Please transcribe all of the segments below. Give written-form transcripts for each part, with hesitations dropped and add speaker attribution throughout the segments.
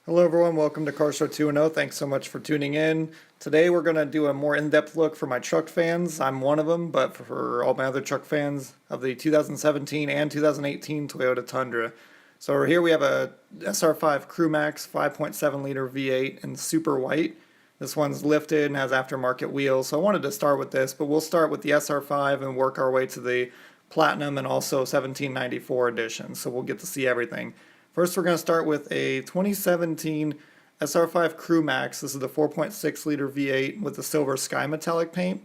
Speaker 1: Hello everyone, welcome to Car Show 2.0. Thanks so much for tuning in. Today we're going to do a more in-depth look for my truck fans. I'm one of them, but for all my other truck fans of the 2017 and 2018 Toyota Tundra. So here we have a SR5 Crewmax 5.7 liter V8 in super white. This one's lifted and has aftermarket wheels, so I wanted to start with this, but we'll start with the SR5 and work our way to the Platinum and also 1794 edition, so we'll get to see everything. First, we're going to start with a 2017 SR5 Crewmax. This is the 4.6 liter V8 with the silver sky metallic paint.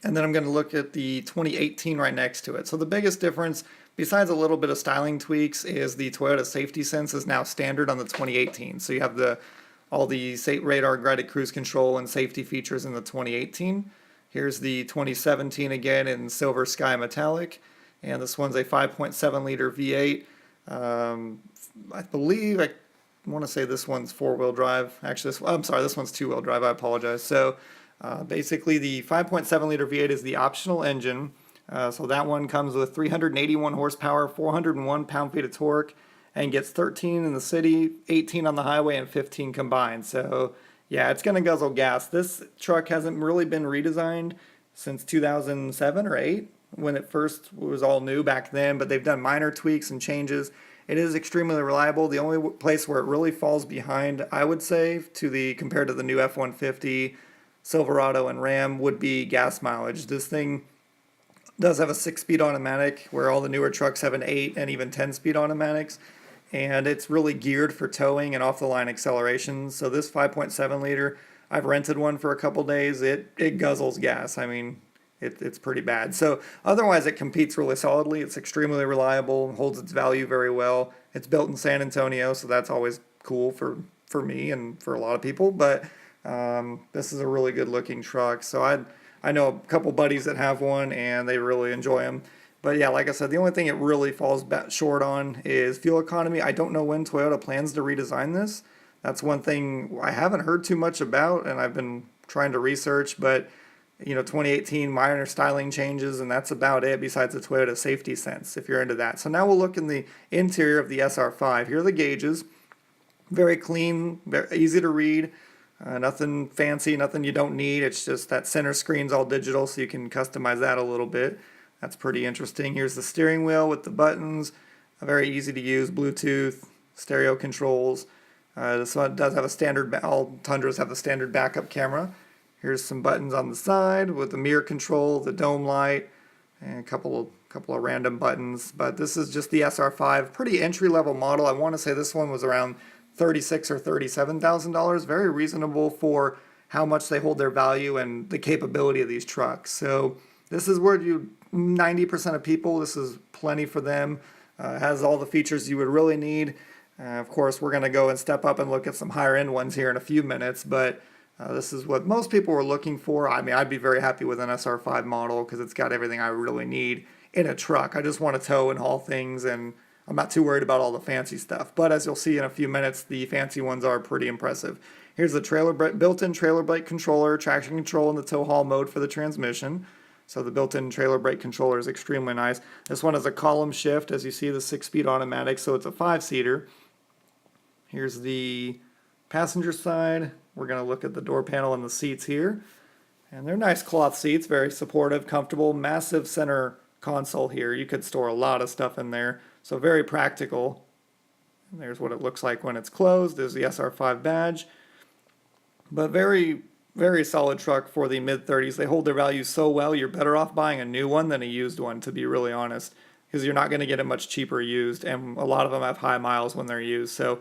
Speaker 1: And then I'm going to look at the 2018 right next to it. So the biggest difference, besides a little bit of styling tweaks, is the Toyota Safety Sense is now standard on the 2018. So you have all the radar guided cruise control and safety features in the 2018. Here's the 2017 again in silver sky metallic. And this one's a 5.7 liter V8. I believe I want to say this one's four-wheel drive. Actually, I'm sorry, this one's two-wheel drive. I apologize. So basically, the 5.7 liter V8 is the optional engine. So that one comes with 381 horsepower, 401 pound-feet of torque, and gets 13 in the city, 18 on the highway, and 15 combined. So yeah, it's going to guzzle gas. This truck hasn't really been redesigned since 2007 or 8 when it first was all new back then, but they've done minor tweaks and changes. It is extremely reliable. The only place where it really falls behind, I would say, compared to the new F-150, Silverado, and Ram would be gas mileage. This thing does have a 6-speed automatic, where all the newer trucks have an 8 and even 10-speed automatics, and it's really geared for towing and off-the-line acceleration. So this 5.7 liter, I've rented one for a couple days. It guzzles gas. I mean, it's pretty bad. So otherwise, it competes really solidly. It's extremely reliable, holds its value very well. It's built in San Antonio, so that's always cool for me and for a lot of people. But this is a really good looking truck. So I know a couple buddies that have one, and they really enjoy them. But yeah, like I said, the only thing it really falls short on is fuel economy. I don't know when Toyota plans to redesign this. That's one thing I haven't heard too much about, and I've been trying to research, but 2018 minor styling changes, and that's about it besides the Toyota Safety Sense, if you're into that. So now we'll look in the interior of the SR5. Here are the gauges. Very clean, very easy to read. Nothing fancy, nothing you don't need. It's just that center screen's all digital, so you can customize that a little bit. That's pretty interesting. Here's the steering wheel with the buttons. Very easy to use. Bluetooth, stereo controls. This one does have a standard, all Tundras have the standard backup camera. Here's some buttons on the side with the mirror control, the dome light, and a couple of random buttons. But this is just the SR5, pretty entry-level model. I want to say this one was around $36,000 or $37,000. Very reasonable for how much they hold their value and the capability of these trucks. So this is where 90% of people, this is plenty for them. Has all the features you would really need. Of course, we're going to go and step up and look at some higher-end ones here in a few minutes, but this is what most people were looking for. I mean, I'd be very happy with an SR5 model because it's got everything I really need in a truck. I just want to tow and haul things, and I'm not too worried about all the fancy stuff. But as you'll see in a few minutes, the fancy ones are pretty impressive. Here's the built-in trailer brake controller, traction control, and the tow haul mode for the transmission. So the built-in trailer brake controller is extremely nice. This one has a column shift, as you see, the 6-speed automatic, so it's a 5-seater. Here's the passenger side. We're going to look at the door panel and the seats here. And they're nice cloth seats, very supportive, comfortable, massive center console here. You could store a lot of stuff in there, so very practical. And there's what it looks like when it's closed. There's the SR5 badge. But very, very solid truck for the mid-30s. They hold their value so well, you're better off buying a new one than a used one, to be really honest, because you're not going to get it much cheaper used, and a lot of them have high miles when they're used. So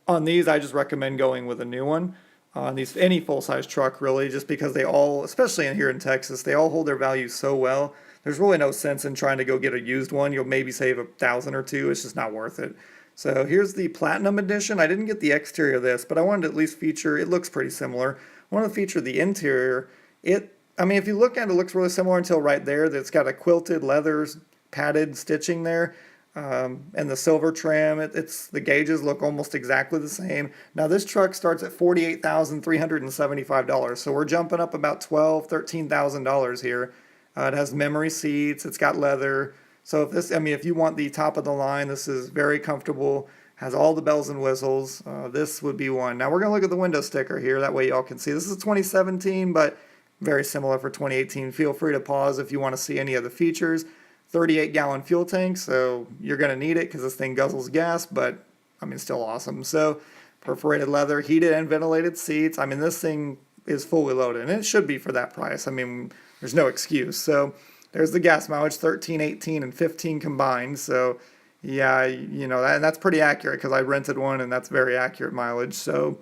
Speaker 1: on these, I just recommend going with a new one. On these, any full-size truck, really, just because they all, especially here in Texas, they all hold their value so well. There's really no sense in trying to go get a used one. You'll maybe save $1,000 or $2,000. It's just not worth it. So here's the Platinum Edition. I didn't get the exterior of this, but I wanted to at least feature, it looks pretty similar. I wanted to feature the interior. I mean, if you look at it, it looks really similar until right there. It's got a quilted leather padded stitching there. And the silver trim, the gauges look almost exactly the same. Now this truck starts at $48,375, so we're jumping up about $12,000, $13,000 here. It has memory seats, it's got leather. So if you want the top of the line, this is very comfortable. Has all the bells and whistles. This would be one. Now we're going to look at the window sticker here. That way y'all can see. This is 2017, but very similar for 2018. Feel free to pause if you want to see any of the features. 38-gallon fuel tank, so you're going to need it because this thing guzzles gas, but I mean, still awesome. So perforated leather, heated and ventilated seats. I mean, this thing is fully loaded, and it should be for that price. I mean, there's no excuse. So there's the gas mileage, 13, 18, and 15 combined. So yeah, you know, and that's pretty accurate because I rented one, and that's very accurate mileage. So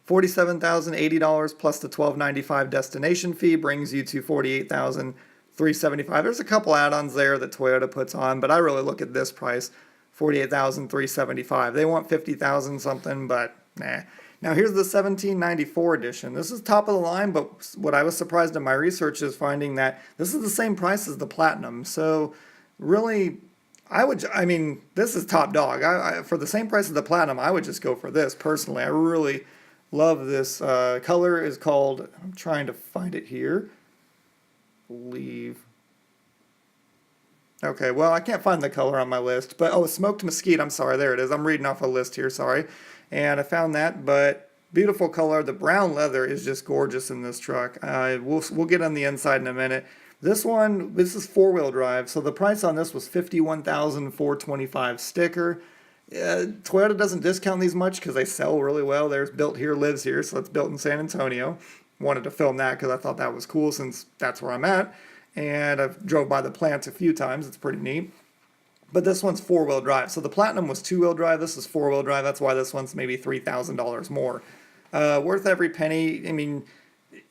Speaker 1: $47,080 plus the $12.95 destination fee brings you to $48,375. There's a couple add-ons there that Toyota puts on, but I really look at this price, $48,375. They want $50,000 something, but nah. Now here's the 1794 edition. This is top of the line, but what I was surprised in my research is finding that this is the same price as the Platinum. So really, I mean, this is top dog. For the same price as the Platinum, I would just go for this personally. I really love this. Color is called, I'm trying to find it here. Okay, well, I can't find the color on my list, but oh, smoked mesquite. I'm sorry, there it is. I'm reading off a list here, sorry. And I found that, but beautiful color. The brown leather is just gorgeous in this truck. We'll get on the inside in a minute. This is four-wheel drive, so the price on this was $51,425 sticker. Toyota doesn't discount these much because they sell really well. There's Built Here, Lives Here, so it's built in San Antonio. Wanted to film that because I thought that was cool since that's where I'm at. And I've drove by the plants a few times. It's pretty neat. But this one's four-wheel drive. So the Platinum was two-wheel drive. This is four-wheel drive. That's why this one's maybe $3,000 more. Worth every penny. I mean,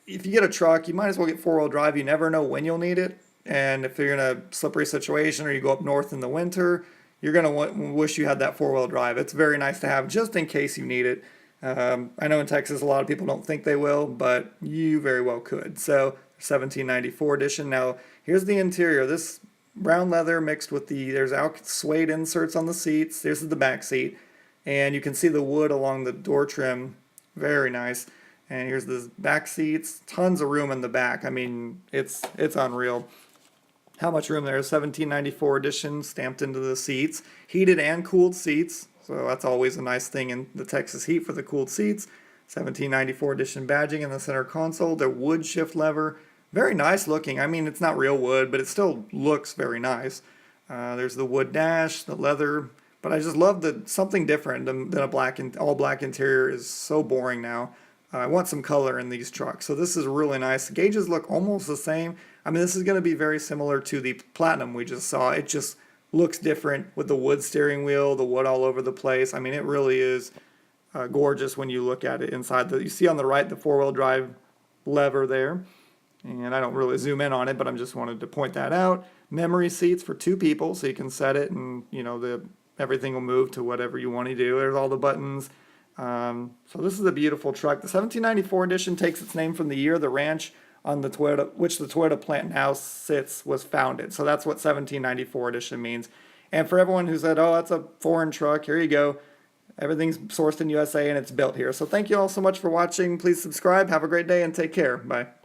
Speaker 1: if you get a truck, you might as well get four-wheel drive. You never know when you'll need it. And if you're in a slippery situation or you go up north in the winter, you're going to wish you had that four-wheel drive. It's very nice to have just in case you need it. I know in Texas a lot of people don't think they will, but you very well could. So 1794 edition. Now here's the interior. This brown leather mixed with there's suede inserts on the seats. This is the back seat, and you can see the wood along the door trim. Very nice. And here's the back seats. Tons of room in the back. I mean, it's unreal how much room there is. 1794 edition stamped into the seats. Heated and cooled seats. So that's always a nice thing in the Texas heat for the cooled seats. 1794 edition badging in the center console. The wood shift lever. Very nice looking. I mean, it's not real wood, but it still looks very nice. There's the wood dash, the leather. But I just love something different than a all black interior is so boring now. I want some color in these trucks. So this is really nice. The gauges look almost the same. I mean, this is going to be very similar to the Platinum we just saw. It just looks different with the wood steering wheel, the wood all over the place. I mean, it really is gorgeous when you look at it inside. You see on the right the four-wheel drive lever there. And I don't really zoom in on it, but I just wanted to point that out. Memory seats for two people, so you can set it and, you know, everything will move to whatever you want to do. There's all the buttons. So this is a beautiful truck. The 1794 edition takes its name from the year the ranch on the which the Toyota plant now sits was founded. So that's what 1794 edition means. And for everyone who said, oh, that's a foreign truck, here you go. Everything's sourced in USA and it's built here. So thank you all so much for watching. Please subscribe. Have a great day and take care. Bye.